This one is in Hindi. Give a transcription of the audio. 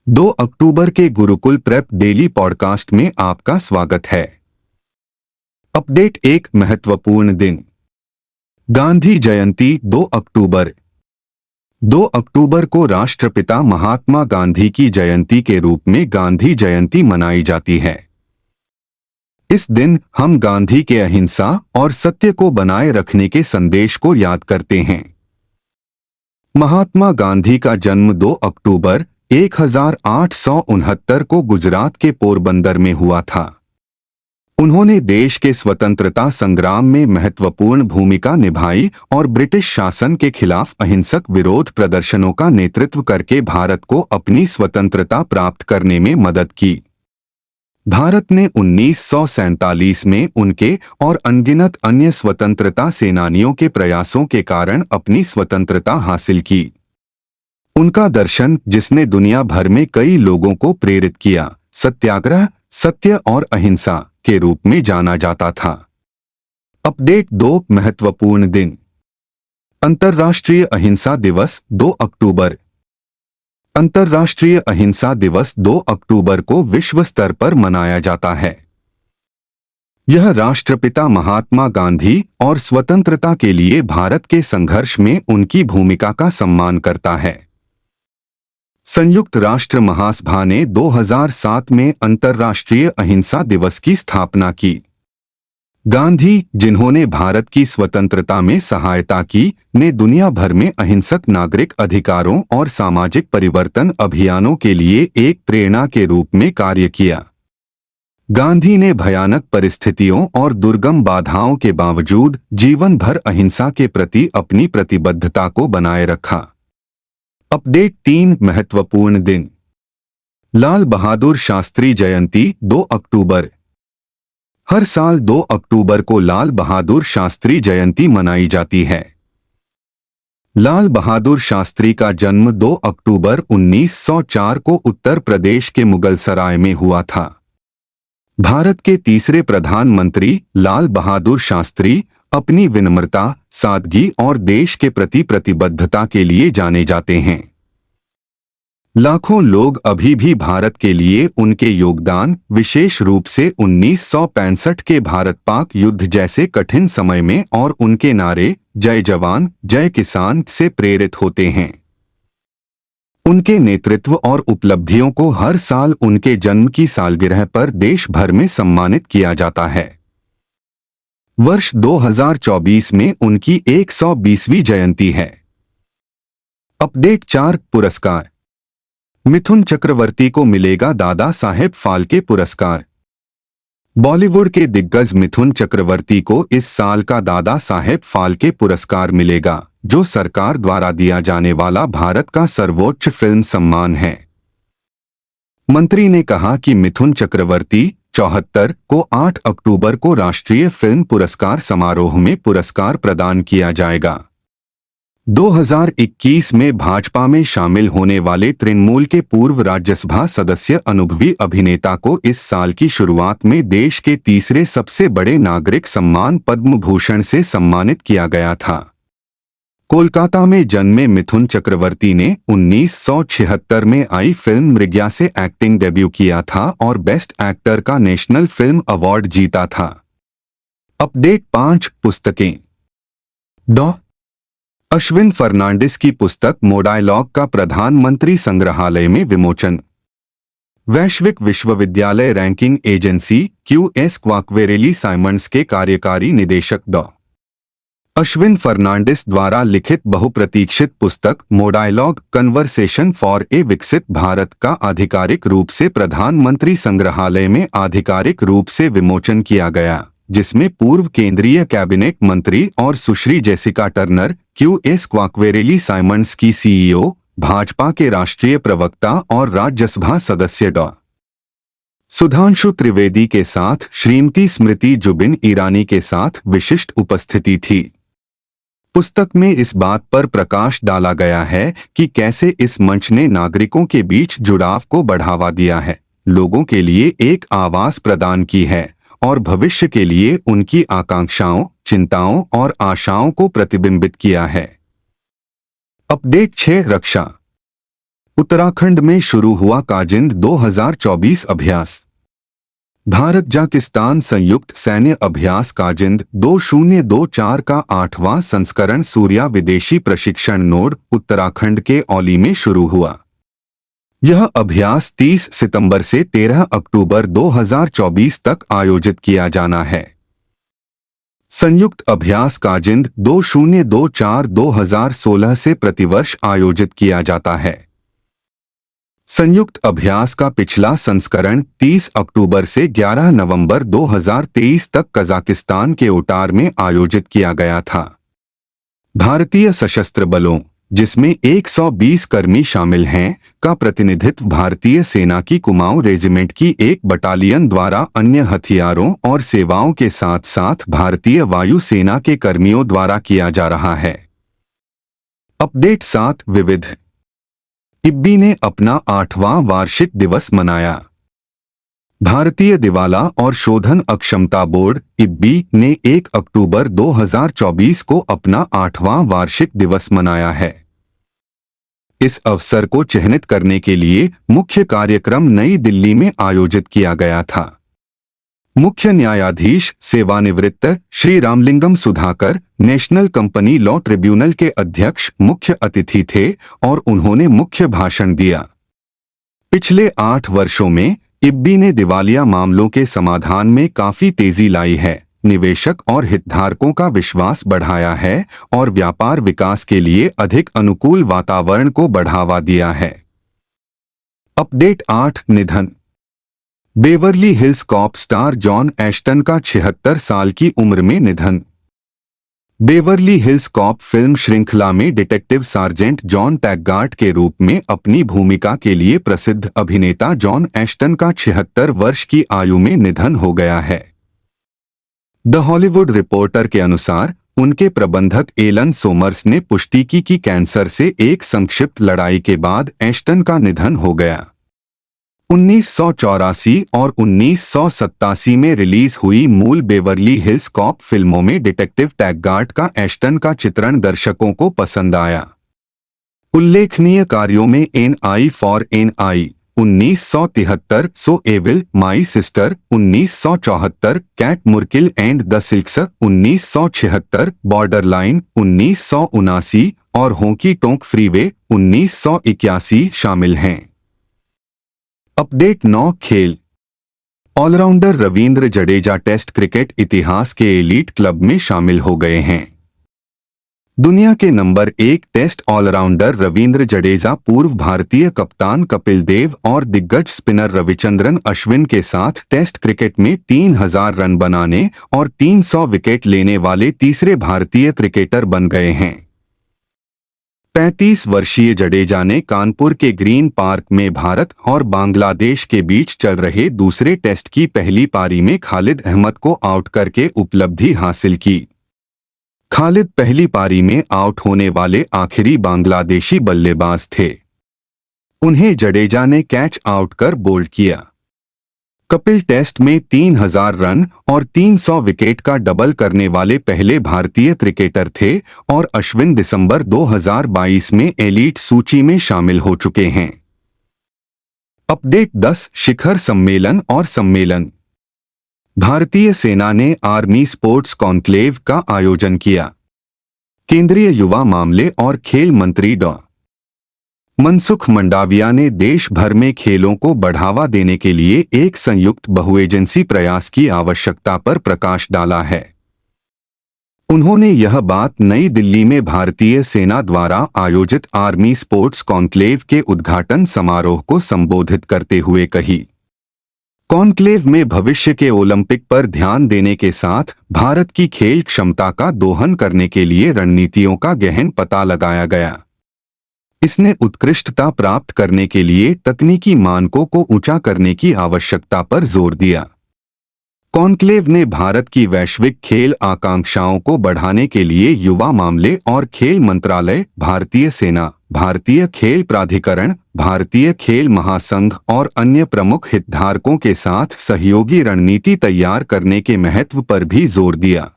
2 अक्टूबर के गुरुकुल प्रेप डेली पॉडकास्ट में आपका स्वागत है। अपडेट एक महत्वपूर्ण दिन। गांधी जयंती 2 अक्टूबर। 2 अक्टूबर को राष्ट्रपिता महात्मा गांधी की जयंती के रूप में गांधी जयंती मनाई जाती है। इस दिन हम गांधी के अहिंसा और सत्य को बनाए रखने के संदेश को याद करते हैं। महात्मा गांधी का जन्म 2 अक्टूबर 1869 को गुजरात के पोरबंदर में हुआ था। उन्होंने देश के स्वतंत्रता संग्राम में महत्वपूर्ण भूमिका निभाई और ब्रिटिश शासन के खिलाफ अहिंसक विरोध प्रदर्शनों का नेतृत्व करके भारत को अपनी स्वतंत्रता प्राप्त करने में मदद की। भारत ने 1947 में उनके और अनगिनत अन्य स्वतंत्रता सेनानियों के प्रयासों के कारण अपनी स्वतंत्रता हासिल की। उनका दर्शन, जिसने दुनिया भर में कई लोगों को प्रेरित किया, सत्याग्रह, सत्य और अहिंसा के रूप में जाना जाता था। अपडेट 2 महत्वपूर्ण दिन। अंतर्राष्ट्रीय अहिंसा दिवस 2 अक्टूबर। अंतर्राष्ट्रीय अहिंसा दिवस 2 अक्टूबर को विश्व स्तर पर मनाया जाता है। यह राष्ट्रपिता महात्मा गांधी और स्वतंत्रता के लिए भारत के संघर्ष में उनकी भूमिका का सम्मान करता है। संयुक्त राष्ट्र महासभा ने 2007 में अंतर्राष्ट्रीय अहिंसा दिवस की स्थापना की। गांधी, जिन्होंने भारत की स्वतंत्रता में सहायता की, ने दुनिया भर में अहिंसक नागरिक अधिकारों और सामाजिक परिवर्तन अभियानों के लिए एक प्रेरणा के रूप में कार्य किया। गांधी ने भयानक परिस्थितियों और दुर्गम बाधाओं के बावजूद जीवन भर अहिंसा के प्रति अपनी प्रतिबद्धता को बनाए रखा। अपडेट 3 महत्वपूर्ण दिन। लाल बहादुर शास्त्री जयंती 2 अक्टूबर। हर साल 2 अक्टूबर को लाल बहादुर शास्त्री जयंती मनाई जाती है। लाल बहादुर शास्त्री का जन्म 2 अक्टूबर 1904 को उत्तर प्रदेश के मुगलसराय में हुआ था। भारत के तीसरे प्रधानमंत्री लाल बहादुर शास्त्री अपनी विनम्रता, सादगी और देश के प्रति प्रतिबद्धता के लिए जाने जाते हैं। लाखों लोग अभी भी भारत के लिए उनके योगदान, विशेष रूप से 1965 के भारत-पाक युद्ध जैसे कठिन समय में, और उनके नारे जय जवान, जय किसान से प्रेरित होते हैं। उनके नेतृत्व और उपलब्धियों को हर साल उनके जन्म की सालगिरह पर देश भर में सम्मानित किया जाता है। वर्ष 2024 में उनकी 120वीं जयंती है। अपडेट 4 पुरस्कार। मिथुन चक्रवर्ती को मिलेगा दादा साहेब फाल्के पुरस्कार। बॉलीवुड के दिग्गज मिथुन चक्रवर्ती को इस साल का दादा साहेब फाल्के पुरस्कार मिलेगा, जो सरकार द्वारा दिया जाने वाला भारत का सर्वोच्च फिल्म सम्मान है। मंत्री ने कहा कि मिथुन चक्रवर्ती 74 को 8 अक्टूबर को राष्ट्रीय फिल्म पुरस्कार समारोह में पुरस्कार प्रदान किया जाएगा। 2021 में भाजपा में शामिल होने वाले तृणमूल के पूर्व राज्यसभा सदस्य अनुभवी अभिनेता को इस साल की शुरुआत में देश के तीसरे सबसे बड़े नागरिक सम्मान पद्म भूषण से सम्मानित किया गया था। कोलकाता में जन्मे मिथुन चक्रवर्ती ने 1976 में आई फिल्म मृग्या से एक्टिंग डेब्यू किया था और बेस्ट एक्टर का नेशनल फिल्म अवार्ड जीता था। अपडेट 5 पुस्तकें। डॉ. अश्विन फर्नांडिस की पुस्तक मोडायलॉग का प्रधानमंत्री संग्रहालय में विमोचन। वैश्विक विश्वविद्यालय रैंकिंग एजेंसी QS क्वाकवेरेली साइमंड्स के कार्यकारी निदेशक डॉ. अश्विन फर्नांडिस द्वारा लिखित बहुप्रतीक्षित पुस्तक मोडायलॉग कन्वर्सेशन फॉर ए विकसित भारत का आधिकारिक रूप से प्रधानमंत्री संग्रहालय में आधिकारिक रूप से विमोचन किया गया, जिसमें पूर्व केंद्रीय कैबिनेट मंत्री और सुश्री जेसिका टर्नर, QS क्वाकवेरेली साइमंड्स की CEO, भाजपा के राष्ट्रीय प्रवक्ता और राज्यसभा सदस्य डॉ. सुधांशु त्रिवेदी के साथ श्रीमती स्मृति जुबिन ईरानी के साथ विशिष्ट उपस्थिति थी। पुस्तक में इस बात पर प्रकाश डाला गया है कि कैसे इस मंच ने नागरिकों के बीच जुड़ाव को बढ़ावा दिया है, लोगों के लिए एक आवाज प्रदान की है और भविष्य के लिए उनकी आकांक्षाओं, चिंताओं और आशाओं को प्रतिबिंबित किया है। अपडेट 6 रक्षा। उत्तराखंड में शुरू हुआ काजिंद 2024 अभ्यास। भारत जाकिस्तान संयुक्त सैन्य अभ्यास काजिंद 2024 का 8वां संस्करण सूर्या विदेशी प्रशिक्षण नोड उत्तराखंड के औली में शुरू हुआ। यह अभ्यास 30 सितंबर से 13 अक्टूबर 2024 तक आयोजित किया जाना है। संयुक्त अभ्यास काजिंद 2024 2016 से प्रतिवर्ष आयोजित किया जाता है। संयुक्त अभ्यास का पिछला संस्करण 30 अक्टूबर से 11 नवंबर 2023 तक कजाकिस्तान के उटार में आयोजित किया गया था। भारतीय सशस्त्र बलों, जिसमें 120 कर्मी शामिल हैं, का प्रतिनिधित्व भारतीय सेना की कुमाऊं रेजिमेंट की एक बटालियन द्वारा अन्य हथियारों और सेवाओं के साथ साथ भारतीय वायु सेना के कर्मियों द्वारा किया जा रहा है। अपडेट 7 विविध इब्बी ने अपना 8वां वार्षिक दिवस मनाया। भारतीय दिवाला और शोधन अक्षमता बोर्ड इब्बी ने 1 अक्टूबर 2024 को अपना 8वां वार्षिक दिवस मनाया है। इस अवसर को चिह्नित करने के लिए मुख्य कार्यक्रम नई दिल्ली में आयोजित किया गया था। मुख्य न्यायाधीश सेवानिवृत्त Shri Ramalingam Sudhakar national company law tribunal के अध्यक्ष मुख्य अतिथि थे और उन्होंने मुख्य भाषण दिया। पिछले 8 वर्षों में इब्बी ने दिवालिया मामलों के समाधान में काफी तेजी लाई है, निवेशक और हितधारकों का विश्वास बढ़ाया है और व्यापार विकास के लिए अधिक अनुकूल वातावरण को बढ़ावा दिया है। अपडेट 8 निधन। Beverly Hills Cop star John Ashton का 76 साल की उम्र में निधन। बेवरली हिल्स कॉप फिल्म श्रृंखला में डिटेक्टिव सार्जेंट जॉन टैगगार्ट के रूप में अपनी भूमिका के लिए प्रसिद्ध अभिनेता जॉन एश्टन का 76 वर्ष की आयु में निधन हो गया है। द हॉलीवुड रिपोर्टर के अनुसार उनके प्रबंधक एलन सोमर्स ने पुष्टि की कि कैंसर से एक संक्षिप्त लड़ाई के बाद एश्टन का निधन हो गया। 1984 और 1987 में रिलीज हुई मूल बेवरली हिल्स कॉप फिल्मों में डिटेक्टिव टैगगार्ट का एश्टन का चित्रण दर्शकों को पसंद आया। उल्लेखनीय कार्यों में an eye for an eye 1973, so evil my sister 1974, cat Murkil and the silks 1976, borderline 1979 और होंकी टोंक फ्रीवे 1981 शामिल हैं। अपडेट 9 खेल। All rounder Ravindra Jadeja Test cricket इतिहास के एलीट क्लब में शामिल हो गए हैं। दुनिया के number 1 Test all rounder Ravindra Jadeja पूर्व भारतीय कप्तान कपिल देव और दिग्गज स्पिनर रविचंद्रन अश्विन के साथ टेस्ट क्रिकेट में 3000 रन बनाने और 300 विकेट लेने वाले तीसरे भारतीय क्रिकेटर बन गए हैं। 35 वर्षीय जडेजा ने कानपुर के ग्रीन पार्क में भारत और बांग्लादेश के बीच चल रहे दूसरे टेस्ट की पहली पारी में खालिद अहमद को आउट करके उपलब्धि हासिल की। खालिद पहली पारी में आउट होने वाले आखिरी बांग्लादेशी बल्लेबाज थे। उन्हें जडेजा ने कैच आउट कर बोल्ड किया। कपिल टेस्ट में 3000 रन और 300 विकेट का डबल करने वाले पहले भारतीय क्रिकेटर थे और अश्विन दिसंबर 2022 में एलीट सूची में शामिल हो चुके हैं। अपडेट 10 शिखर सम्मेलन और सम्मेलन। भारतीय सेना ने आर्मी स्पोर्ट्स कॉन्क्लेव का आयोजन किया। केंद्रीय युवा मामले और खेल मंत्री डॉ. मनसुख मंडाविया ने देश भर में खेलों को बढ़ावा देने के लिए एक संयुक्त बहुएजेंसी प्रयास की आवश्यकता पर प्रकाश डाला है। उन्होंने यह बात नई दिल्ली में भारतीय सेना द्वारा आयोजित आर्मी स्पोर्ट्स कॉन्क्लेव के उद्घाटन समारोह को संबोधित करते हुए कही। कॉन्क्लेव में भविष्य के ओलंपिक पर ध्यान देने के साथ भारत की खेल क्षमता का दोहन करने के लिए रणनीतियों का गहन पता लगाया गया। इसने उत्कृष्टता प्राप्त करने के लिए तकनीकी मानकों को ऊंचा करने की आवश्यकता पर जोर दिया। कॉन्क्लेव ने भारत की वैश्विक खेल आकांक्षाओं को बढ़ाने के लिए युवा मामले और खेल मंत्रालय, भारतीय सेना, भारतीय खेल प्राधिकरण, भारतीय खेल महासंघ और अन्य प्रमुख हितधारकों के साथ सहयोगी रणनीति तैयार करने के महत्व पर भी जोर दिया।